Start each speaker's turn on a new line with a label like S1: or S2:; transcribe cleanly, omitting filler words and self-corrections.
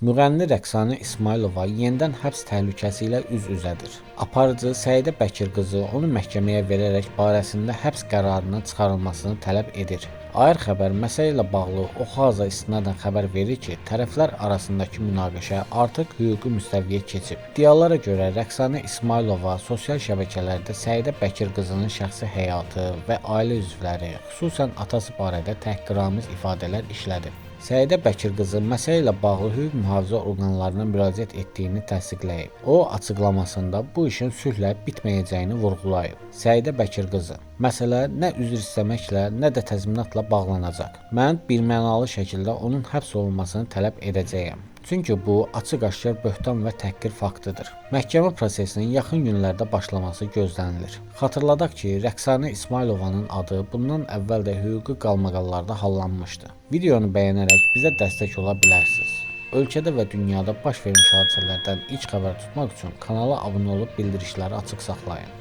S1: Müğənni Rəqsanə İsmayılova yenidən həbs təhlükəsi ilə üz-üzədir. Aparıcı Səidə Bəkir qızı onu məhkəməyə verərək barəsində həbs qərarının çıxarılmasını tələb edir. Air xəbər məsələ ilə bağlı Oxaza istinadən xəbər verir ki, tərəflər arasındakı münaqişə artıq hüquqi müstəviyə keçib. İddialara görə Rəqsanə İsmayılova sosial şəbəkələrdə Səidə Bəkir qızının şəxsi həyatı və ailə üzvləri, xüsusən atası barədə təhqiramiz ifadələr işlədib. Səidə Bəkir qızı məsələ ilə bağlı hüquq mühafizə orqanlarına müraciət etdiyini təsdiqləyib. O, açıqlamasında bu işin sülhlə bitməyəcəyini vurğulayıb. Səidə Bəkir qızı: "Məsələ nə üzr istəməklə, nə də təzminatla bağlanacaq. Mən birmənalı şəkildə onun həbs olunmasını tələb edəcəyəm. Çünki bu açıq-aşkar böhtan və təhqir faktıdır." Məhkəmə prosesinin yaxın günlərdə başlaması gözlənilir. Xatırladaq ki, Rəqsanə İsmayılovanın adı bundan əvvəl də hüquqi qalmaqallarda hallanmışdı. Videonu bəyənərək bizə dəstək ola bilərsiniz. Ölkədə və dünyada baş vermiş hadisələrdən ilk xəbər tutmaq üçün kanala abunə olub bildirişləri açıq saxlayın.